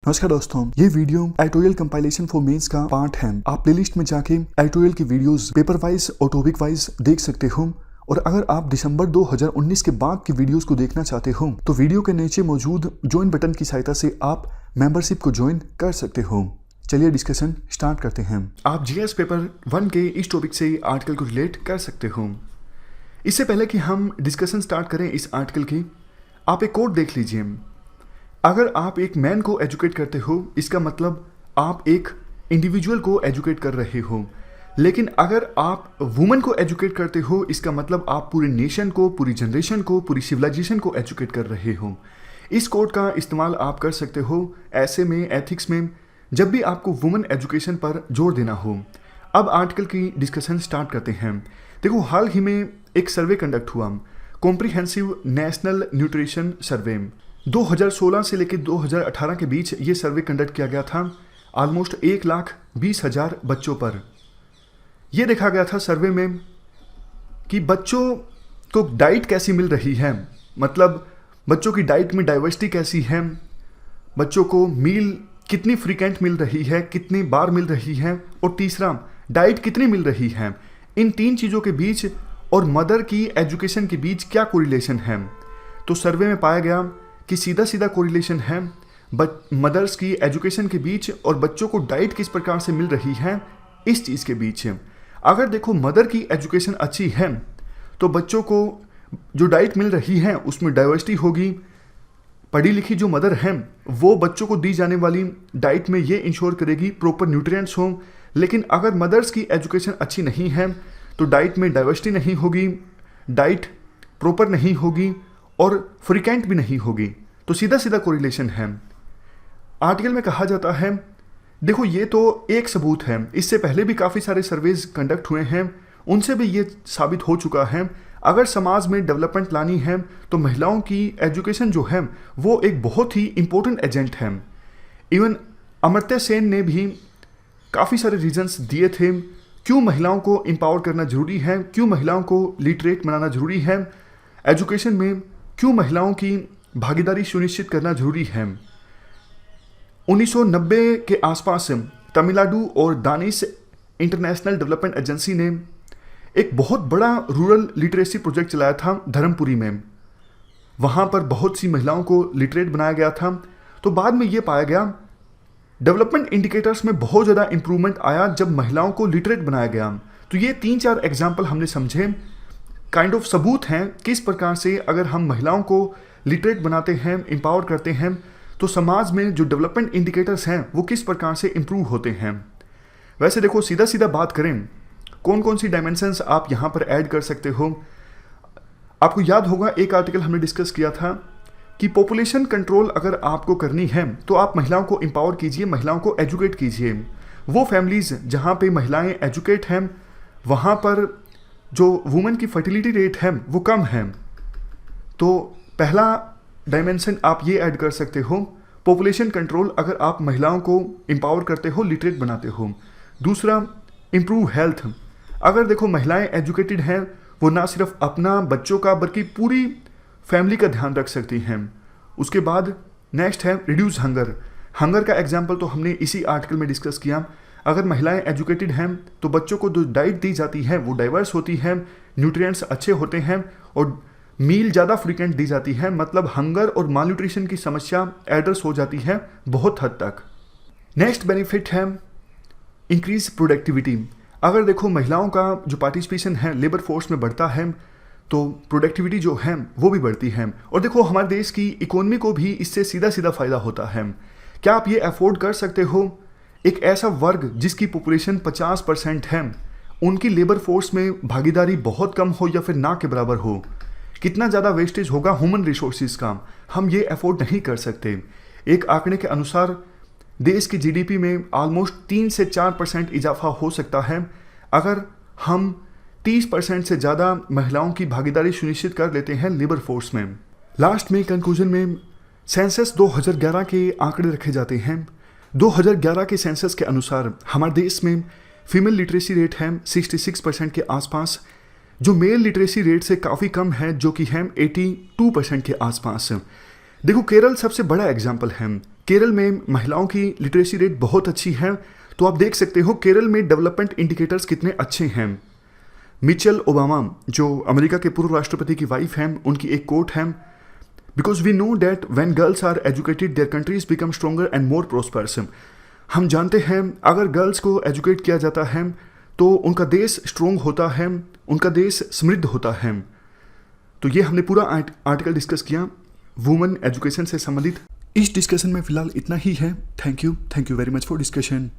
नमस्कार दोस्तों, ये video editorial compilation for mains का पार्ट है। आप प्लेलिस्ट में जाके एडिटोरियल की वीडियोस पेपर वाइज और टॉपिक वाइज देख सकते हो। और अगर आप दिसंबर 2019 के बाद की वीडियोस को देखना चाहते हो तो वीडियो के नीचे मौजूद ज्वाइन बटन की सहायता से आप मेंबरशिप को ज्वाइन कर सकते हो। चलिए डिस्कशन स्टार्ट करते हैं। आप जीएस पेपर 1 के इस टॉपिक से आर्टिकल को रिलेट कर सकते हो। इससे पहले कि हम डिस्कशन स्टार्ट करें इस आर्टिकल की, आप एक कोट देख लीजिए। अगर आप एक मैन को एजुकेट करते हो, इसका मतलब आप एक इंडिविजुअल को एजुकेट कर रहे हो। लेकिन अगर आप वुमन को एजुकेट करते हो, इसका मतलब आप पूरे नेशन को, पूरी जनरेशन को, पूरी सिविलाइजेशन को एजुकेट कर रहे हो। इस कोट का इस्तेमाल आप कर सकते हो ऐसे में, एथिक्स में, जब भी आपको वुमन एजुकेशन पर जोर देना हो। अब आर्टिकल की डिस्कशन स्टार्ट करते हैं। देखो, हाल ही में एक सर्वे कंडक्ट हुआ, कॉम्प्रिहेंसिव नेशनल न्यूट्रिशन सर्वे। 2016 से लेकर 2018 के बीच ये सर्वे कंडक्ट किया गया था ऑलमोस्ट 1,20,000 बच्चों पर। यह देखा गया था सर्वे में कि बच्चों को डाइट कैसी मिल रही है, मतलब बच्चों की डाइट में डाइवर्सिटी कैसी है, बच्चों को मील कितनी फ्रीक्वेंट मिल रही है, कितनी बार मिल रही है, और तीसरा डाइट कितनी मिल रही है। इन तीन चीज़ों के बीच और मदर की एजुकेशन के बीच क्या कोरिलेशन है। तो सर्वे में पाया गया कि सीधा सीधा कोरिलेशन है मदर्स की एजुकेशन के बीच और बच्चों को डाइट किस प्रकार से मिल रही है, इस चीज़ के बीच। अगर देखो मदर की एजुकेशन अच्छी है तो बच्चों को जो डाइट मिल रही है उसमें डाइवर्सिटी होगी। पढ़ी लिखी जो मदर है वो बच्चों को दी जाने वाली डाइट में ये इंश्योर करेगी प्रॉपर न्यूट्रिएंट्स हो। लेकिन अगर मदर्स की एजुकेशन अच्छी नहीं है तो डाइट में डाइवर्सिटी नहीं होगी, डाइट प्रॉपर नहीं होगी और फ्रीक्वेंट भी नहीं होगी। तो सीधा सीधा कोरिलेशन है। आर्टिकल में कहा जाता है, देखो ये तो एक सबूत है, इससे पहले भी काफ़ी सारे सर्वेज कंडक्ट हुए हैं, उनसे भी ये साबित हो चुका है। अगर समाज में डेवलपमेंट लानी है तो महिलाओं की एजुकेशन जो है वो एक बहुत ही इंपॉर्टेंट एजेंट है। इवन अमर्त्य सेन ने भी काफ़ी सारे रीजंस दिए थे क्यों महिलाओं को एम्पावर करना जरूरी है, क्यों महिलाओं को लिटरेट बनाना जरूरी है, एजुकेशन में क्यों महिलाओं की भागीदारी सुनिश्चित करना जरूरी है। 1990 के आसपास तमिलनाडु और दानिश इंटरनेशनल डेवलपमेंट एजेंसी ने एक बहुत बड़ा रूरल लिटरेसी प्रोजेक्ट चलाया था धर्मपुरी में। वहाँ पर बहुत सी महिलाओं को लिटरेट बनाया गया था। तो बाद में ये पाया गया डेवलपमेंट इंडिकेटर्स में बहुत ज़्यादा इंप्रूवमेंट आया जब महिलाओं को लिटरेट बनाया गया। तो ये 3-4 एग्जाम्पल हमने समझे, काइंड ऑफ सबूत हैं किस प्रकार से अगर हम महिलाओं को लिटरेट बनाते हैं, एम्पावर करते हैं, तो समाज में जो डेवलपमेंट इंडिकेटर्स हैं वो किस प्रकार से इम्प्रूव होते हैं। वैसे देखो, सीधा सीधा बात करें, कौन कौन सी डायमेंशंस आप यहाँ पर ऐड कर सकते हो। आपको याद होगा एक आर्टिकल हमने डिस्कस किया था कि पॉपुलेशन कंट्रोल अगर आपको करनी है तो आप महिलाओं को एम्पावर कीजिए, महिलाओं को एजुकेट कीजिए। वो फैमिलीज़ जहाँ पे महिलाएँ एजुकेट हैं वहाँ पर जो वुमेन की फर्टिलिटी रेट है वो कम है। तो पहला डायमेंशन आप ये ऐड कर सकते हो, पॉपुलेशन कंट्रोल, अगर आप महिलाओं को एम्पावर करते हो, लिटरेट बनाते हो। दूसरा, इम्प्रूव हेल्थ। अगर देखो महिलाएं एजुकेटेड हैं, वो ना सिर्फ अपना बच्चों का बल्कि पूरी फैमिली का ध्यान रख सकती हैं। उसके बाद नेक्स्ट है रिड्यूस हंगर। हंगर का एग्जाम्पल तो हमने इसी आर्टिकल में डिस्कस किया। अगर महिलाएं एजुकेटेड हैं तो बच्चों को जो डाइट दी जाती है वो डाइवर्स होती है, न्यूट्रिएंट्स अच्छे होते हैं और मील ज़्यादा फ्रीक्वेंट दी जाती है, मतलब हंगर और मालन्यूट्रिशन की समस्या एड्रेस हो जाती है बहुत हद तक। नेक्स्ट बेनिफिट है इंक्रीज प्रोडक्टिविटी। अगर देखो महिलाओं का जो पार्टिसिपेशन है लेबर फोर्स में बढ़ता है तो प्रोडक्टिविटी जो है वो भी बढ़ती है। और देखो हमारे देश की इकोनॉमी को भी इससे सीधा सीधा फ़ायदा होता है। क्या आप ये अफोर्ड कर सकते हो एक ऐसा वर्ग जिसकी पॉपुलेशन 50% है, उनकी लेबर फोर्स में भागीदारी बहुत कम हो या फिर ना के बराबर हो? कितना ज़्यादा वेस्टेज होगा ह्यूमन रिसोर्सेज का, हम ये अफोर्ड नहीं कर सकते। एक आंकड़े के अनुसार देश की जीडीपी में ऑलमोस्ट 3 से 4% इजाफा हो सकता है अगर हम 30% से ज़्यादा महिलाओं की भागीदारी सुनिश्चित कर लेते हैं लेबर फोर्स में। लास्ट में कंक्लूजन में सेंसस 2011 के आंकड़े रखे जाते हैं। 2011 के सेंसस के अनुसार हमारे देश में फीमेल लिटरेसी रेट है 66% के आसपास, जो मेल लिटरेसी रेट से काफ़ी कम है, जो कि है 82% के आसपास। देखो केरल सबसे बड़ा एग्जाम्पल है। केरल में महिलाओं की लिटरेसी रेट बहुत अच्छी है। तो आप देख सकते हो केरल में डेवलपमेंट इंडिकेटर्स कितने अच्छे हैं। मिचेल ओबामा जो अमेरिका के पूर्व राष्ट्रपति की वाइफ हैं, उनकी एक कोट है, because we know that when girls are educated their countries become stronger and more prosperous. हम जानते हैं अगर गर्ल्स को एजुकेट किया जाता है तो उनका देश स्ट्रोंग होता है, उनका देश समृद्ध होता है। तो ये हमने पूरा आर्टिकल डिस्कस किया वुमेन एजुकेशन से संबंधित। इस डिस्कशन में फिलहाल इतना ही है। Thank you very much for discussion.